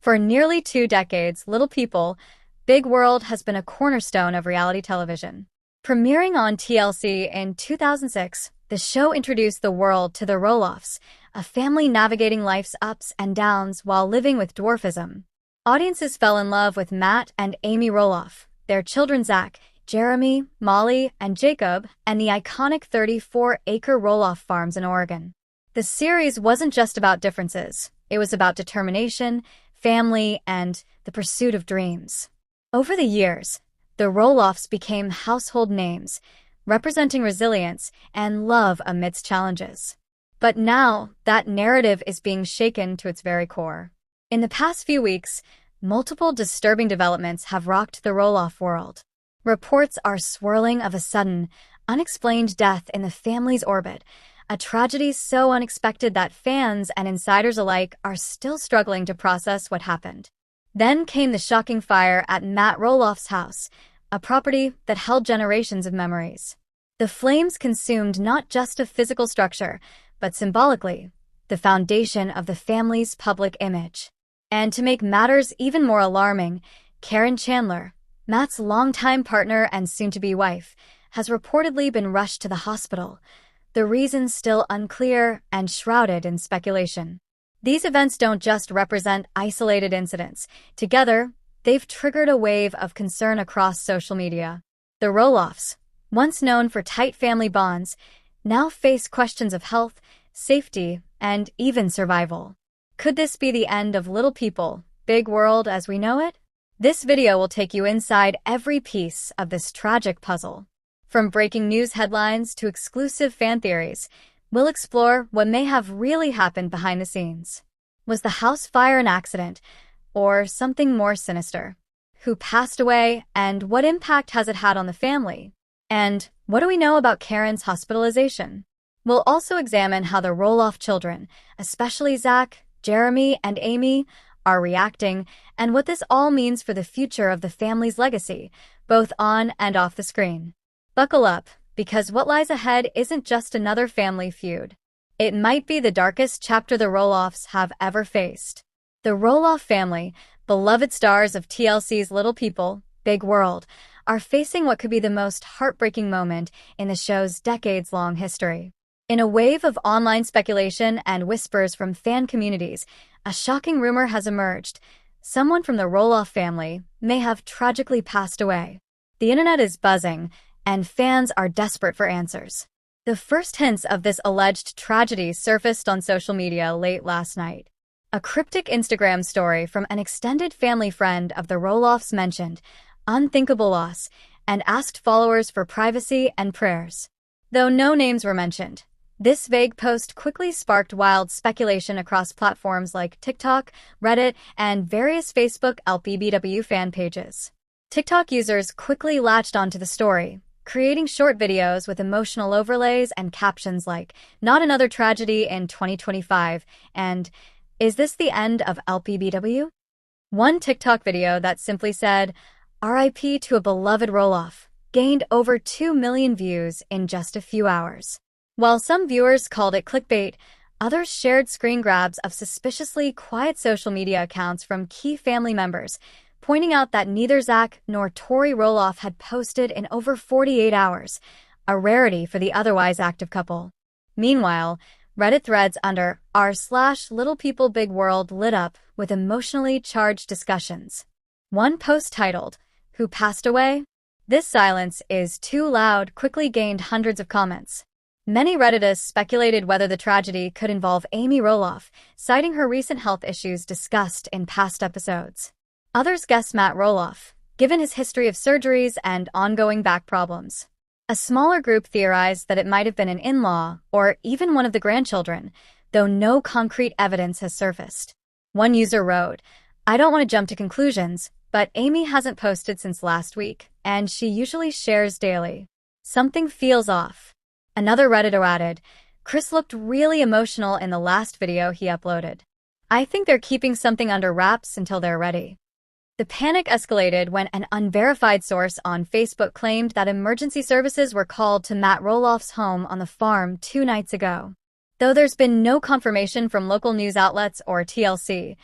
For nearly 2 decades, Little People, Big World has been a cornerstone of reality television. Premiering on TLC in 2006, the show introduced the world to the Roloffs, a family navigating life's ups and downs while living with dwarfism. Audiences fell in love with Matt and Amy Roloff, their children Zach, Jeremy, Molly, and Jacob, and the iconic 34-acre Roloff farms in Oregon. The series wasn't just about differences. It was about determination, family, and the pursuit of dreams. Over the years, the Roloffs became household names, representing resilience and love amidst challenges. But now, that narrative is being shaken to its very core. In the past few weeks, multiple disturbing developments have rocked the Roloff world. Reports are swirling of a sudden, unexplained death in the family's orbit, a tragedy so unexpected that fans and insiders alike are still struggling to process what happened. Then came the shocking fire at Matt Roloff's house, a property that held generations of memories. The flames consumed not just a physical structure, but symbolically, the foundation of the family's public image. And to make matters even more alarming, Caryn Chandler, Matt's longtime partner and soon-to-be wife, has reportedly been rushed to the hospital, the reasons still unclear and shrouded in speculation. These events don't just represent isolated incidents. Together, they've triggered a wave of concern across social media. The Roloffs, once known for tight family bonds, now face questions of health, safety, and even survival. Could this be the end of Little People, Big World as we know it? This video will take you inside every piece of this tragic puzzle. From breaking news headlines to exclusive fan theories, we'll explore what may have really happened behind the scenes. Was the house fire an accident, or something more sinister? Who passed away, and what impact has it had on the family? And what do we know about Caryn's hospitalization? We'll also examine how the Roloff children, especially Zach, Jeremy, and Amy, are reacting, and what this all means for the future of the family's legacy, both on and off the screen. Buckle up, because what lies ahead isn't just another family feud. It might be the darkest chapter the Roloffs have ever faced. The Roloff family, beloved stars of TLC's Little People, Big World, are facing what could be the most heartbreaking moment in the show's decades-long history. In a wave of online speculation and whispers from fan communities, a shocking rumor has emerged. Someone from the Roloff family may have tragically passed away. The internet is buzzing, and fans are desperate for answers. The first hints of this alleged tragedy surfaced on social media late last night. A cryptic Instagram story from an extended family friend of the Roloffs mentioned unthinkable loss and asked followers for privacy and prayers. Though no names were mentioned, this vague post quickly sparked wild speculation across platforms like TikTok, Reddit, and various Facebook LPBW fan pages. TikTok users quickly latched onto the story, creating short videos with emotional overlays and captions like, "Not another tragedy in 2025," and "Is this the end of LPBW?" One TikTok video that simply said, "RIP to a beloved Roloff," gained over 2 million views in just a few hours. While some viewers called it clickbait, others shared screen grabs of suspiciously quiet social media accounts from key family members, pointing out that neither Zach nor Tori Roloff had posted in over 48 hours, a rarity for the otherwise active couple. Meanwhile, Reddit threads under r/LittlePeopleBigWorld lit up with emotionally charged discussions. One post titled, "Who Passed Away? This Silence is Too Loud," quickly gained hundreds of comments. Many Redditors speculated whether the tragedy could involve Amy Roloff, citing her recent health issues discussed in past episodes. Others guessed Matt Roloff, given his history of surgeries and ongoing back problems. A smaller group theorized that it might have been an in-law or even one of the grandchildren, though no concrete evidence has surfaced. One user wrote, "I don't want to jump to conclusions, but Amy hasn't posted since last week, and she usually shares daily. Something feels off." Another Redditor added, "Chris looked really emotional in the last video he uploaded. I think they're keeping something under wraps until they're ready." The panic escalated when an unverified source on Facebook claimed that emergency services were called to Matt Roloff's home on the farm 2 nights ago. Though there's been no confirmation from local news outlets or TLC,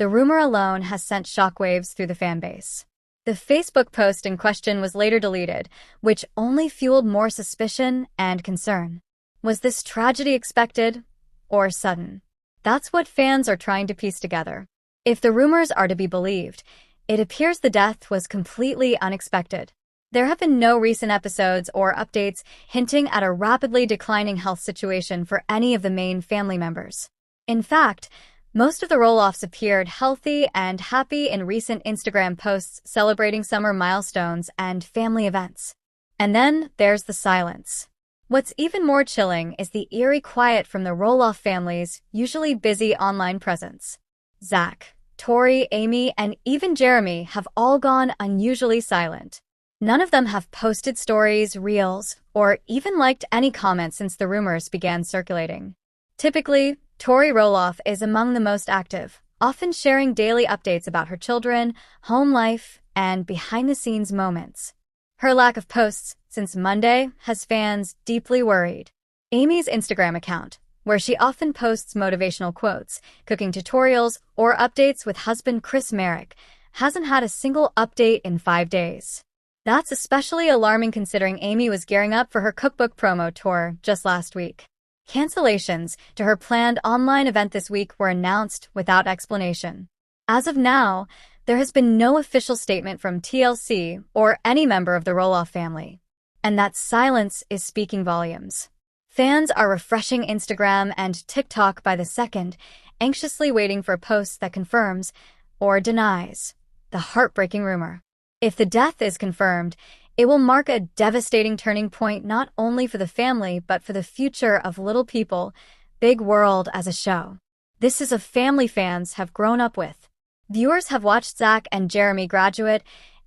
The rumor alone has sent shockwaves through the fanbase. The Facebook post in question was later deleted, which only fueled more suspicion and concern. Was this tragedy expected or sudden? That's what fans are trying to piece together. If the rumors are to be believed, it appears the death was completely unexpected. There have been no recent episodes or updates hinting at a rapidly declining health situation for any of the main family members. In fact, most of the Roloffs appeared healthy and happy in recent Instagram posts celebrating summer milestones and family events. And then there's the silence. What's even more chilling is the eerie quiet from the Roloff family's usually busy online presence. Zach, Tori, Amy, and even Jeremy have all gone unusually silent. None of them have posted stories, reels, or even liked any comments since the rumors began circulating. Typically, Tori Roloff is among the most active, often sharing daily updates about her children, home life, and behind-the-scenes moments. Her lack of posts since Monday has fans deeply worried. Amy's Instagram account, where she often posts motivational quotes, cooking tutorials, or updates with husband Chris Merrick, hasn't had a single update in 5 days. That's especially alarming considering Amy was gearing up for her cookbook promo tour just last week. Cancellations to her planned online event this week were announced without explanation. As of now, there has been no official statement from TLC or any member of the Roloff family. And that silence is speaking volumes. Fans are refreshing Instagram and TikTok by the second, anxiously waiting for posts that confirms or denies the heartbreaking rumor. If the death is confirmed, it will mark a devastating turning point not only for the family but for the future of Little People, Big World as a show. This is a family fans have grown up with. Viewers have watched Zach and Jeremy graduate,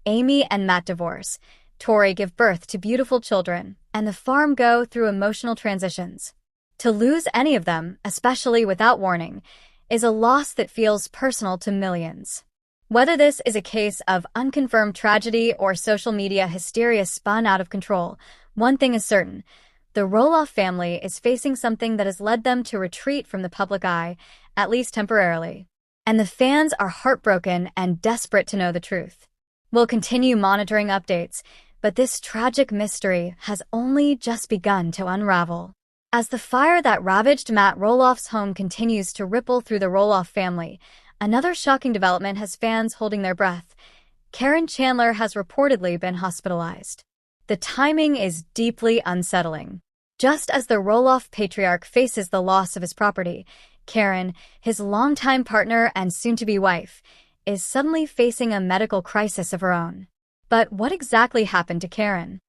Amy and Matt divorce, Tori give birth to beautiful children, and the farm go through emotional transitions. To lose any of them, especially without warning, is a loss that feels personal to millions. Whether this is a case of unconfirmed tragedy or social media hysteria spun out of control, one thing is certain. The Roloff family is facing something that has led them to retreat from the public eye, at least temporarily. And the fans are heartbroken and desperate to know the truth. We'll continue monitoring updates, but this tragic mystery has only just begun to unravel. As the fire that ravaged Matt Roloff's home continues to ripple through the Roloff family, another shocking development has fans holding their breath. Caryn Chandler has reportedly been hospitalized. The timing is deeply unsettling. Just as the Roloff patriarch faces the loss of his property, Caryn, his longtime partner and soon-to-be wife, is suddenly facing a medical crisis of her own. But what exactly happened to Caryn?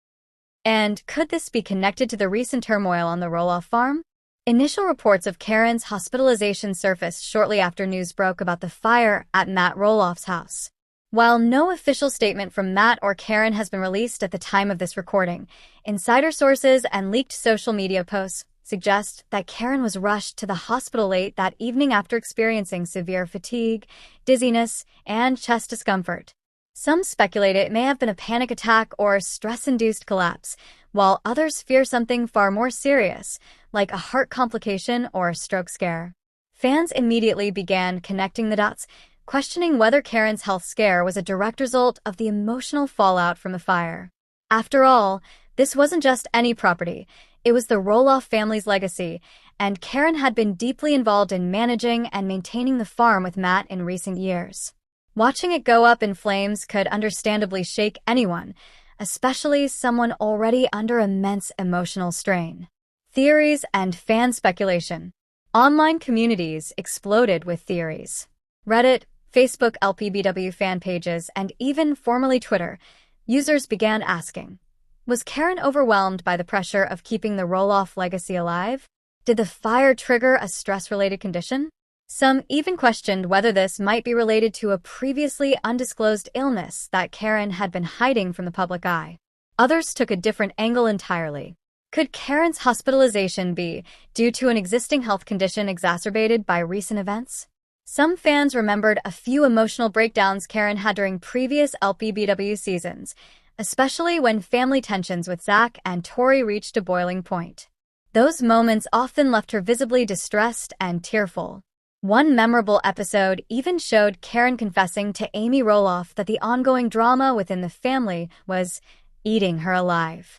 And could this be connected to the recent turmoil on the Roloff farm? Initial reports of Caryn's hospitalization surfaced shortly after news broke about the fire at Matt Roloff's house. While no official statement from Matt or Caryn has been released at the time of this recording, insider sources and leaked social media posts suggest that Caryn was rushed to the hospital late that evening after experiencing severe fatigue, dizziness, and chest discomfort. Some speculate it may have been a panic attack or stress-induced collapse, while others fear something far more serious, like a heart complication or a stroke scare. Fans immediately began connecting the dots, questioning whether Caryn's health scare was a direct result of the emotional fallout from the fire. After all, this wasn't just any property. It was the Roloff family's legacy, and Caryn had been deeply involved in managing and maintaining the farm with Matt in recent years. Watching it go up in flames could understandably shake anyone, especially someone already under immense emotional strain. Theories and fan speculation. Online communities exploded with theories. Reddit, Facebook LPBW fan pages, and even formerly Twitter, users began asking, was Caryn overwhelmed by the pressure of keeping the Roloff legacy alive? Did the fire trigger a stress-related condition? Some even questioned whether this might be related to a previously undisclosed illness that Caryn had been hiding from the public eye. Others took a different angle entirely. Could Caryn's hospitalization be due to an existing health condition exacerbated by recent events? Some fans remembered a few emotional breakdowns Caryn had during previous LPBW seasons, especially when family tensions with Zach and Tori reached a boiling point. Those moments often left her visibly distressed and tearful. One memorable episode even showed Caryn confessing to Amy Roloff that the ongoing drama within the family was eating her alive.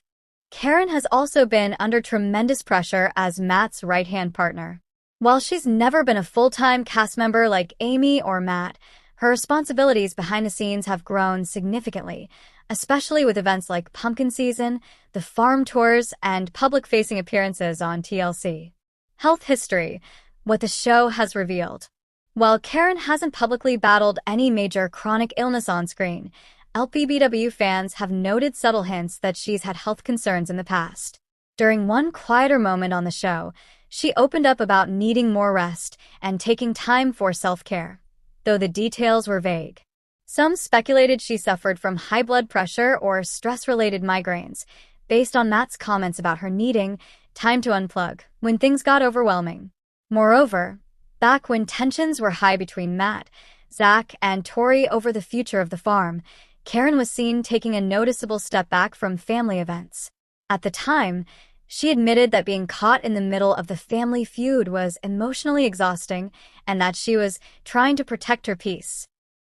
Caryn has also been under tremendous pressure as Matt's right-hand partner. While she's never been a full-time cast member like Amy or Matt, her responsibilities behind the scenes have grown significantly, especially with events like Pumpkin Season, the farm tours, and public-facing appearances on TLC. Health history, what the show has revealed. While Caryn hasn't publicly battled any major chronic illness on screen, LPBW fans have noted subtle hints that she's had health concerns in the past. During one quieter moment on the show, she opened up about needing more rest and taking time for self-care, though the details were vague. Some speculated she suffered from high blood pressure or stress-related migraines, based on Matt's comments about her needing time to unplug when things got overwhelming. Moreover, back when tensions were high between Matt, Zach, and Tori over the future of the farm, Caryn was seen taking a noticeable step back from family events. At the time, she admitted that being caught in the middle of the family feud was emotionally exhausting and that she was trying to protect her peace.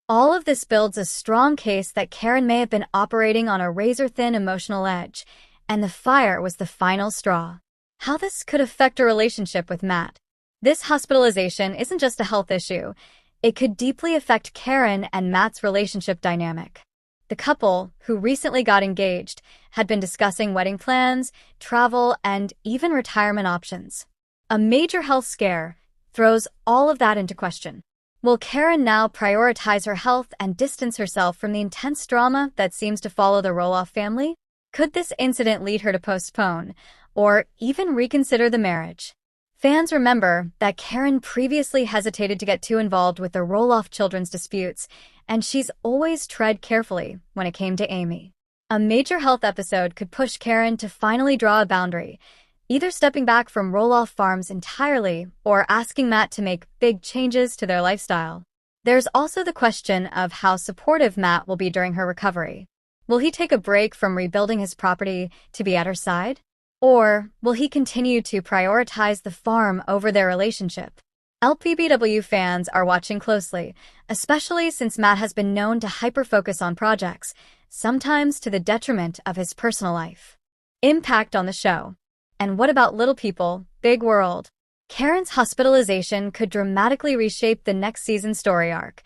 All of this builds a strong case that Caryn may have been operating on a razor-thin emotional edge, and the fire was the final straw. How this could affect her relationship with Matt. This hospitalization isn't just a health issue. It could deeply affect Caryn and Matt's relationship dynamic. The couple, who recently got engaged, had been discussing wedding plans, travel, and even retirement options. A major health scare throws all of that into question. Will Caryn now prioritize her health and distance herself from the intense drama that seems to follow the Roloff family? Could this incident lead her to postpone, or even reconsider the marriage? Fans remember that Caryn previously hesitated to get too involved with the Roloff children's disputes, and she's always tread carefully when it came to Amy. A major health episode could push Caryn to finally draw a boundary, either stepping back from Roloff Farms entirely or asking Matt to make big changes to their lifestyle. There's also the question of how supportive Matt will be during her recovery. Will he take a break from rebuilding his property to be at her side? Or will he continue to prioritize the farm over their relationship? LPBW fans are watching closely, especially since Matt has been known to hyper-focus on projects, sometimes to the detriment of his personal life. Impact on the show. And what about Little People, Big World? Caryn's hospitalization could dramatically reshape the next season's story arc,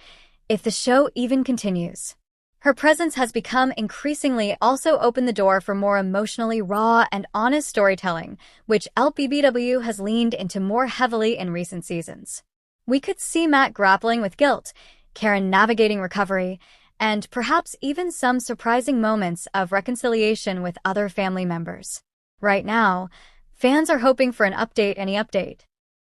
if the show even continues. Her presence has become increasingly also opened the door for more emotionally raw and honest storytelling, which LPBW has leaned into more heavily in recent seasons. We could see Matt grappling with guilt, Caryn navigating recovery, and perhaps even some surprising moments of reconciliation with other family members. Right now, fans are hoping for an update any update.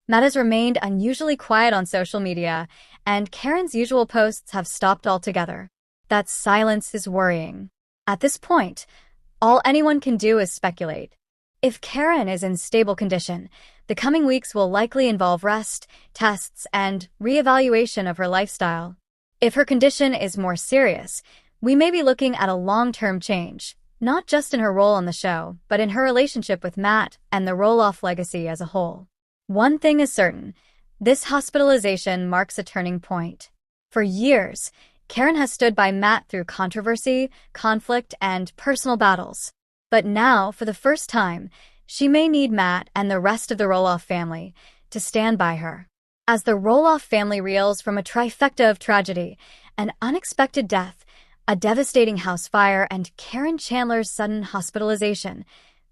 Matt has remained unusually quiet on social media, and Caryn's usual posts have stopped altogether. That silence is worrying. At this point, all anyone can do is speculate. If Caryn is in stable condition, the coming weeks will likely involve rest, tests, and reevaluation of her lifestyle. If her condition is more serious, we may be looking at a long-term change, not just in her role on the show, but in her relationship with Matt and the Roloff legacy as a whole. One thing is certain, this hospitalization marks a turning point. For years, Caryn has stood by Matt through controversy, conflict, and personal battles. But now, for the first time, she may need Matt and the rest of the Roloff family to stand by her. As the Roloff family reels from a trifecta of tragedy, an unexpected death, a devastating house fire, and Caryn Chandler's sudden hospitalization,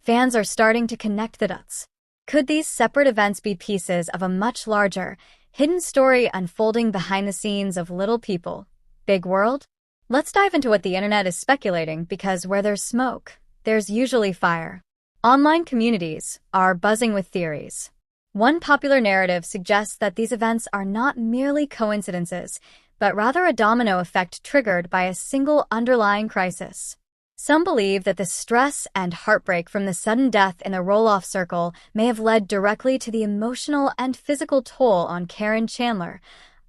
fans are starting to connect the dots. Could these separate events be pieces of a much larger, hidden story unfolding behind the scenes of Little People, Big World? Let's dive into what the internet is speculating, because where there's smoke, there's usually fire. Online communities are buzzing with theories. One popular narrative suggests that these events are not merely coincidences, but rather a domino effect triggered by a single underlying crisis. Some believe that the stress and heartbreak from the sudden death in the Roloff circle may have led directly to the emotional and physical toll on Caryn Chandler,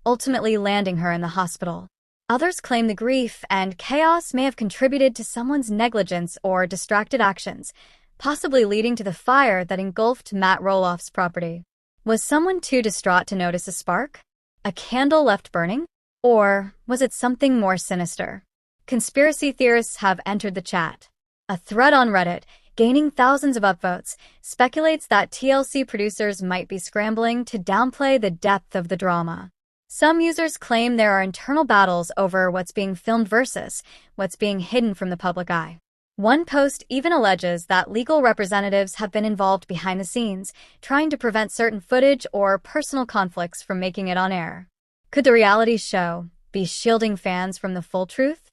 ultimately landing her in the hospital. Others claim the grief and chaos may have contributed to someone's negligence or distracted actions, possibly leading to the fire that engulfed Matt Roloff's property. Was someone too distraught to notice a spark? A candle left burning? Or was it something more sinister? Conspiracy theorists have entered the chat. A thread on Reddit, gaining thousands of upvotes, speculates that TLC producers might be scrambling to downplay the depth of the drama. Some users claim there are internal battles over what's being filmed versus what's being hidden from the public eye. One post even alleges that legal representatives have been involved behind the scenes, trying to prevent certain footage or personal conflicts from making it on air. Could the reality show be shielding fans from the full truth?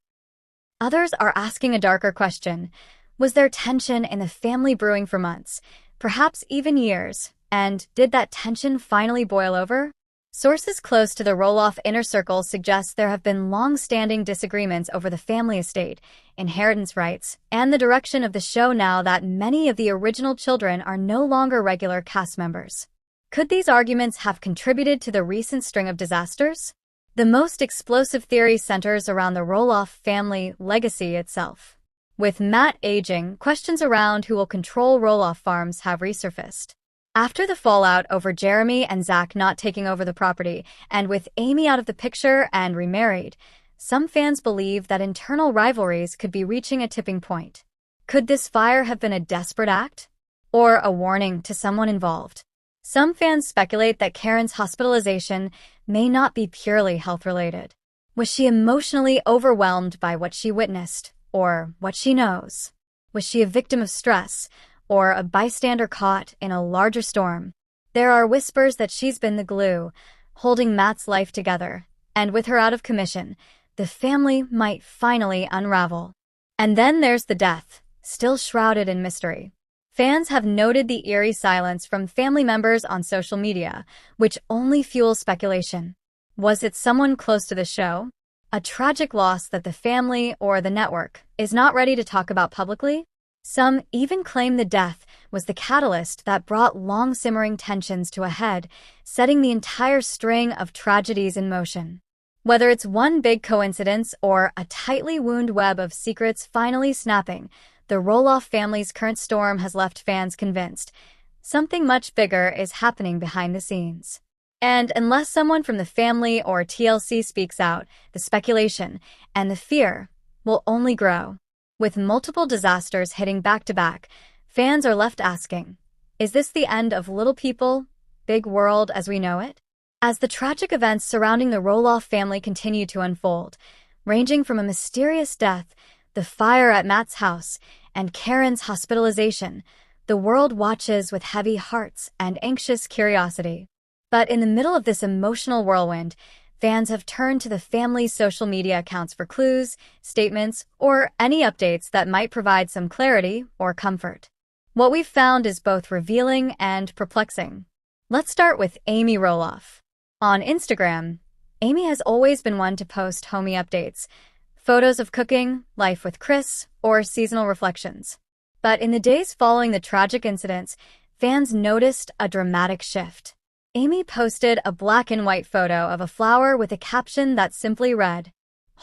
Others are asking a darker question. Was there tension in the family brewing for months, perhaps even years, and did that tension finally boil over? Sources close to the Roloff inner circle suggest there have been long-standing disagreements over the family estate, inheritance rights, and the direction of the show now that many of the original children are no longer regular cast members. Could these arguments have contributed to the recent string of disasters? The most explosive theory centers around the Roloff family legacy itself. With Matt aging, questions around who will control Roloff farms have resurfaced. After the fallout over Jeremy and Zach not taking over the property, and with Amy out of the picture and remarried, some fans believe that internal rivalries could be reaching a tipping point. Could this fire have been a desperate act? Or a warning to someone involved? Some fans speculate that Caryn's hospitalization may not be purely health-related. Was she emotionally overwhelmed by what she witnessed, or what she knows? Was she a victim of stress, or a bystander caught in a larger storm? There are whispers that she's been the glue, holding Matt's life together, and with her out of commission, the family might finally unravel. And then there's the death, still shrouded in mystery. Fans have noted the eerie silence from family members on social media, which only fuels speculation. Was it someone close to the show? A tragic loss that the family or the network is not ready to talk about publicly? Some even claim the death was the catalyst that brought long-simmering tensions to a head, setting the entire string of tragedies in motion. Whether it's one big coincidence or a tightly wound web of secrets finally snapping, the Roloff family's current storm has left fans convinced something much bigger is happening behind the scenes. And unless someone from the family or TLC speaks out, the speculation and the fear will only grow. With multiple disasters hitting back-to-back, fans are left asking, is this the end of Little People, Big World as we know it? As the tragic events surrounding the Roloff family continue to unfold, ranging from a mysterious death, the fire at Matt's house, and Caryn's hospitalization, the world watches with heavy hearts and anxious curiosity. But in the middle of this emotional whirlwind, fans have turned to the family's social media accounts for clues, statements, or any updates that might provide some clarity or comfort. What we've found is both revealing and perplexing. Let's start with Amy Roloff. On Instagram, Amy has always been one to post homey updates, photos of cooking, life with Chris, or seasonal reflections. But in the days following the tragic incidents, fans noticed a dramatic shift. Amy posted a black and white photo of a flower with a caption that simply read,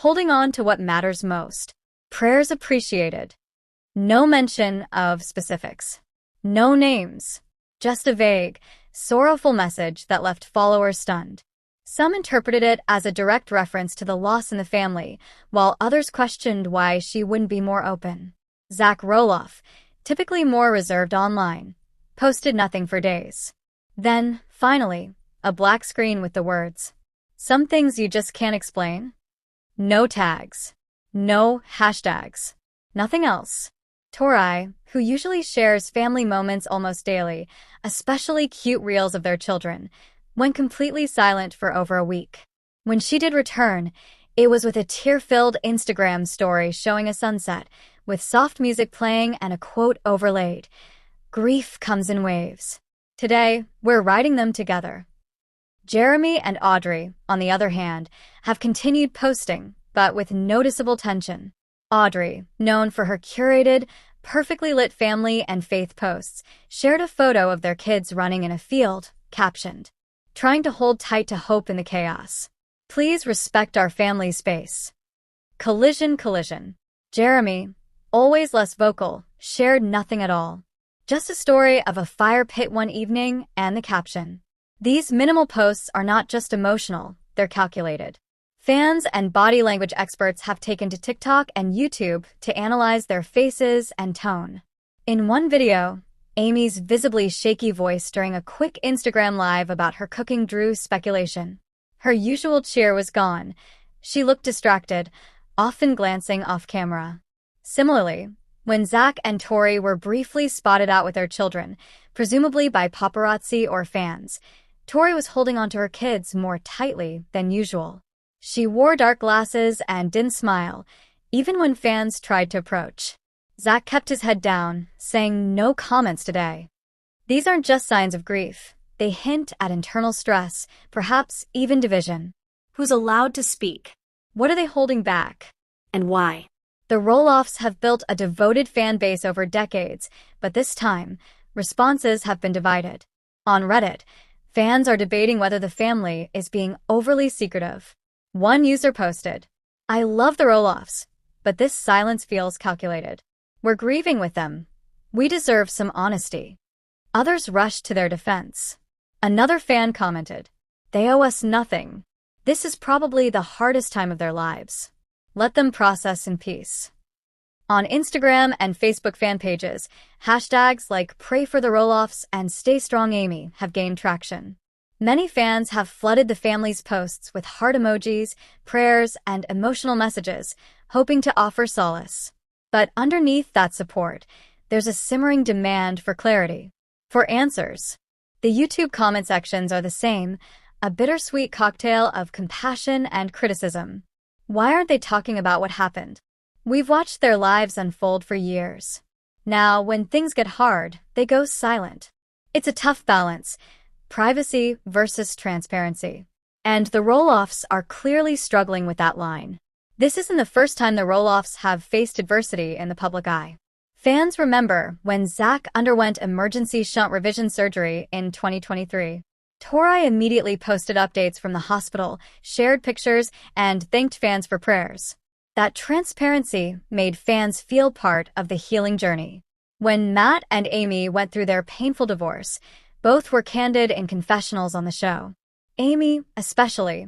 "Holding on to what matters most. Prayers appreciated." No mention of specifics. No names. Just a vague, sorrowful message that left followers stunned. Some interpreted it as a direct reference to the loss in the family, while others questioned why she wouldn't be more open. Zach Roloff, typically more reserved online, posted nothing for days. Then, finally, a black screen with the words, "Some things you just can't explain." No tags. No hashtags. Nothing else. Tori, who usually shares family moments almost daily, especially cute reels of their children, went completely silent for over a week. When she did return, it was with a tear-filled Instagram story showing a sunset, with soft music playing and a quote overlaid, "Grief comes in waves. Today, we're riding them together." Jeremy and Audrey, on the other hand, have continued posting, but with noticeable tension. Audrey, known for her curated, perfectly lit family and faith posts, shared a photo of their kids running in a field, captioned, "Trying to hold tight to hope in the chaos. Please respect our family space." Collision. Jeremy, always less vocal, shared nothing at all. Just a story of a fire pit one evening and the caption. These minimal posts are not just emotional, they're calculated. Fans and body language experts have taken to TikTok and YouTube to analyze their faces and tone. In one video, Amy's visibly shaky voice during a quick Instagram live about her cooking drew speculation. Her usual cheer was gone. She looked distracted, often glancing off camera. Similarly, when Zach and Tori were briefly spotted out with their children, presumably by paparazzi or fans, Tori was holding onto her kids more tightly than usual. She wore dark glasses and didn't smile, even when fans tried to approach. Zach kept his head down, saying no comments today. These aren't just signs of grief. They hint at internal stress, perhaps even division. Who's allowed to speak? What are they holding back? And why? The Roloffs have built a devoted fan base over decades, but this time, responses have been divided. On Reddit, fans are debating whether the family is being overly secretive. One user posted, "I love the Roloffs, but this silence feels calculated. We're grieving with them. We deserve some honesty." Others rushed to their defense. Another fan commented, "They owe us nothing. This is probably the hardest time of their lives. Let them process in peace." On Instagram and Facebook fan pages, hashtags like Pray for the Roloffs and Stay Strong Amy have gained traction. Many fans have flooded the family's posts with heart emojis, prayers, and emotional messages, hoping to offer solace. But underneath that support, there's a simmering demand for clarity, for answers. The YouTube comment sections are the same, a bittersweet cocktail of compassion and criticism. Why aren't they talking about what happened? We've watched their lives unfold for years. Now, when things get hard, they go silent. It's a tough balance, privacy versus transparency. And the Roloffs are clearly struggling with that line. This isn't the first time the Roloffs have faced adversity in the public eye. Fans remember when Zach underwent emergency shunt revision surgery in 2023. Tori immediately posted updates from the hospital, shared pictures, and thanked fans for prayers. That transparency made fans feel part of the healing journey. When Matt and Amy went through their painful divorce, both were candid in confessionals on the show. Amy, especially,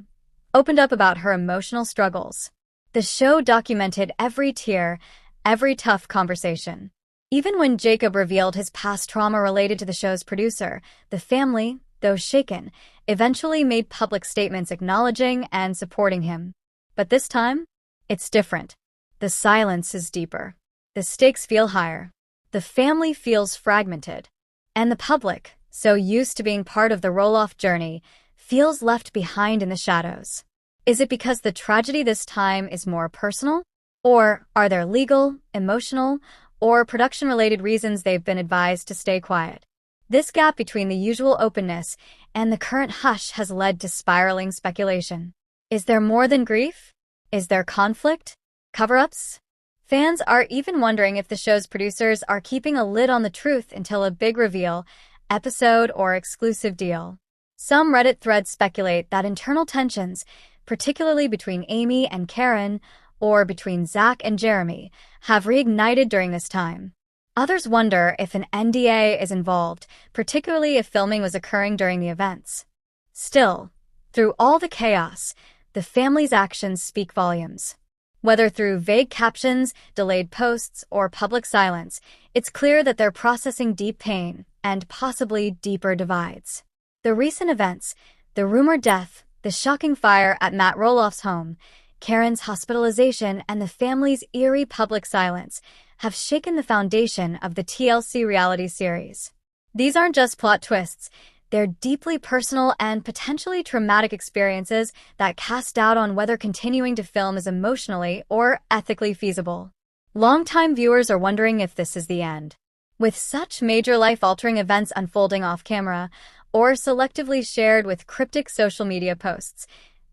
opened up about her emotional struggles. The show documented every tear, every tough conversation. Even when Jacob revealed his past trauma related to the show's producer, the family, though shaken, eventually made public statements acknowledging and supporting him. But this time, it's different. The silence is deeper. The stakes feel higher. The family feels fragmented. And the public, so used to being part of the Roloff journey, feels left behind in the shadows. Is it because the tragedy this time is more personal? Or are there legal, emotional, or production-related reasons they've been advised to stay quiet? This gap between the usual openness and the current hush has led to spiraling speculation. Is there more than grief? Is there conflict? Cover-ups? Fans are even wondering if the show's producers are keeping a lid on the truth until a big reveal, episode, or exclusive deal. Some Reddit threads speculate that internal tensions, particularly between Amy and Caryn, or between Zach and Jeremy, have reignited during this time. Others wonder if an NDA is involved, particularly if filming was occurring during the events. Still, through all the chaos, the family's actions speak volumes. Whether through vague captions, delayed posts, or public silence, it's clear that they're processing deep pain and possibly deeper divides. The recent events, the rumored death, the shocking fire at Matt Roloff's home, Caryn's hospitalization, and the family's eerie public silence have shaken the foundation of the TLC reality series. These aren't just plot twists. They're deeply personal and potentially traumatic experiences that cast doubt on whether continuing to film is emotionally or ethically feasible. Longtime viewers are wondering if this is the end. With such major life-altering events unfolding off-camera or selectively shared with cryptic social media posts,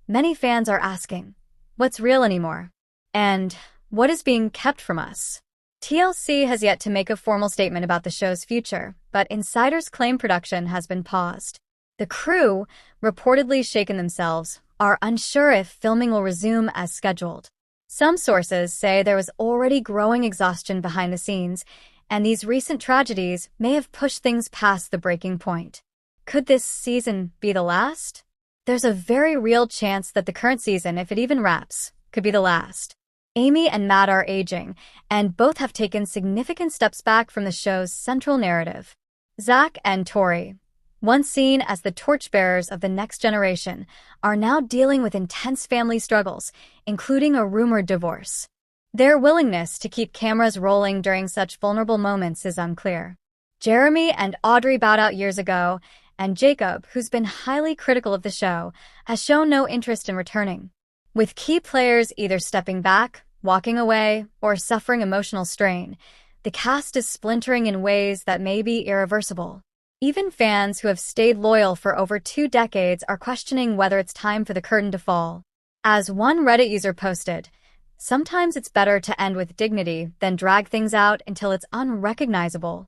many fans are asking, what's real anymore? And what is being kept from us? TLC has yet to make a formal statement about the show's future, but insiders claim production has been paused. The crew, reportedly shaken themselves, are unsure if filming will resume as scheduled. Some sources say there was already growing exhaustion behind the scenes, and these recent tragedies may have pushed things past the breaking point. Could this season be the last? there's a very real chance that the current season, if it even wraps, could be the last. Amy and Matt are aging, and both have taken significant steps back from the show's central narrative. Zach and Tori, once seen as the torchbearers of the next generation, are now dealing with intense family struggles, including a rumored divorce. Their willingness to keep cameras rolling during such vulnerable moments is unclear. Jeremy and Audrey bowed out years ago, and Jacob, who's been highly critical of the show, has shown no interest in returning. With key players either stepping back, walking away, or suffering emotional strain, the cast is splintering in ways that may be irreversible. Even fans who have stayed loyal for over 2 decades are questioning whether it's time for the curtain to fall. As one Reddit user posted, "Sometimes it's better to end with dignity than drag things out until it's unrecognizable."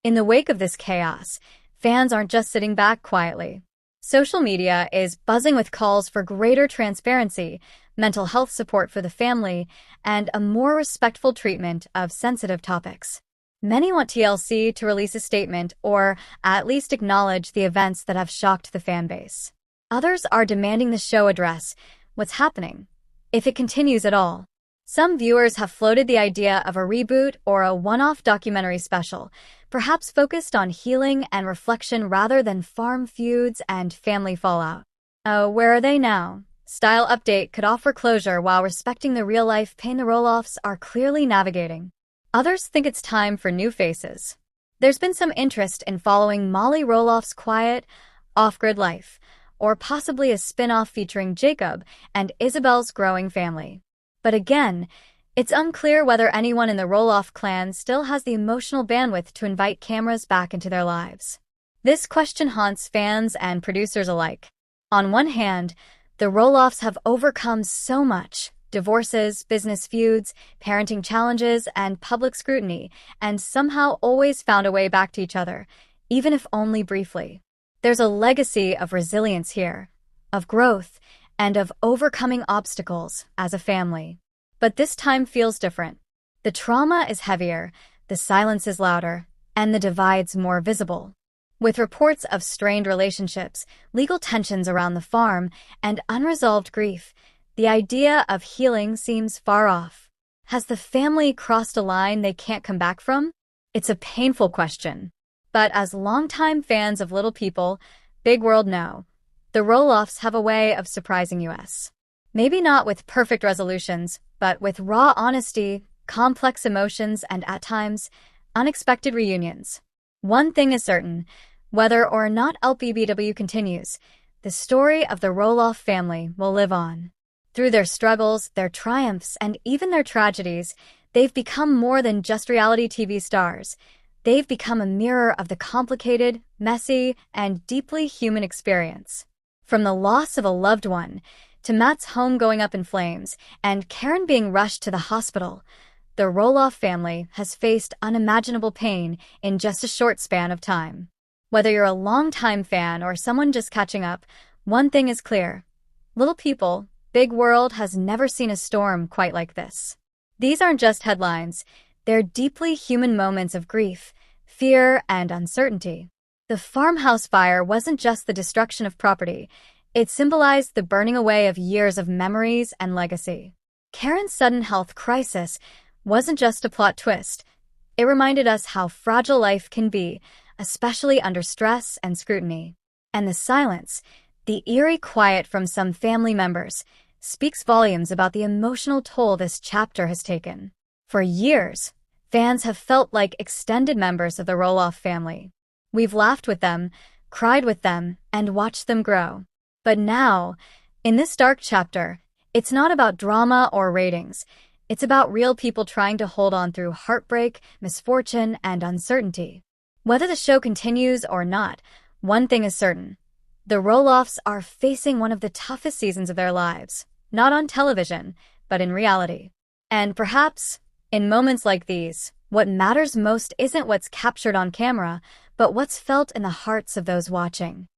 In the wake of this chaos, fans aren't just sitting back quietly. Social media is buzzing with calls for greater transparency, mental health support for the family, and a more respectful treatment of sensitive topics. Many want TLC to release a statement or at least acknowledge the events that have shocked the fanbase. Others are demanding the show address what's happening, if it continues at all. Some viewers have floated the idea of a reboot or a one-off documentary special, perhaps focused on healing and reflection rather than farm feuds and family fallout. Oh, where are they now? Style Update could offer closure while respecting the real-life pain the Roloffs are clearly navigating. Others think it's time for new faces. There's been some interest in following Molly Roloff's quiet, off-grid life, or possibly a spin-off featuring Jacob and Isabel's growing family. But again, it's unclear whether anyone in the Roloff clan still has the emotional bandwidth to invite cameras back into their lives. This question haunts fans and producers alike. On one hand, the Roloffs have overcome so much: divorces, business feuds, parenting challenges, and public scrutiny, and somehow always found a way back to each other, even if only briefly. There's a legacy of resilience here, of growth, and of overcoming obstacles as a family. But this time feels different. The trauma is heavier, the silence is louder, and the divides more visible. With reports of strained relationships, legal tensions around the farm, and unresolved grief, the idea of healing seems far off. Has the family crossed a line they can't come back from? It's a painful question. But as longtime fans of Little People, Big World know, the Roloffs have a way of surprising us. Maybe not with perfect resolutions, but with raw honesty, complex emotions, and at times, unexpected reunions. One thing is certain: whether or not LPBW continues, the story of the Roloff family will live on. Through their struggles, their triumphs, and even their tragedies, they've become more than just reality TV stars. They've become a mirror of the complicated, messy, and deeply human experience. From the loss of a loved one, to Matt's home going up in flames, and Caryn being rushed to the hospital, the Roloff family has faced unimaginable pain in just a short span of time. Whether you're a longtime fan or someone just catching up, one thing is clear: Little People, Big World has never seen a storm quite like this. These aren't just headlines. They're deeply human moments of grief, fear, and uncertainty. The farmhouse fire wasn't just the destruction of property. It symbolized the burning away of years of memories and legacy. Caryn's sudden health crisis wasn't just a plot twist. It reminded us how fragile life can be, especially under stress and scrutiny. And the silence, the eerie quiet from some family members, speaks volumes about the emotional toll this chapter has taken. For years, fans have felt like extended members of the Roloff family. We've laughed with them, cried with them, and watched them grow. But now, in this dark chapter, it's not about drama or ratings. It's about real people trying to hold on through heartbreak, misfortune, and uncertainty. Whether the show continues or not, one thing is certain: the Roloffs are facing one of the toughest seasons of their lives, not on television, but in reality. And perhaps, in moments like these, what matters most isn't what's captured on camera, but what's felt in the hearts of those watching.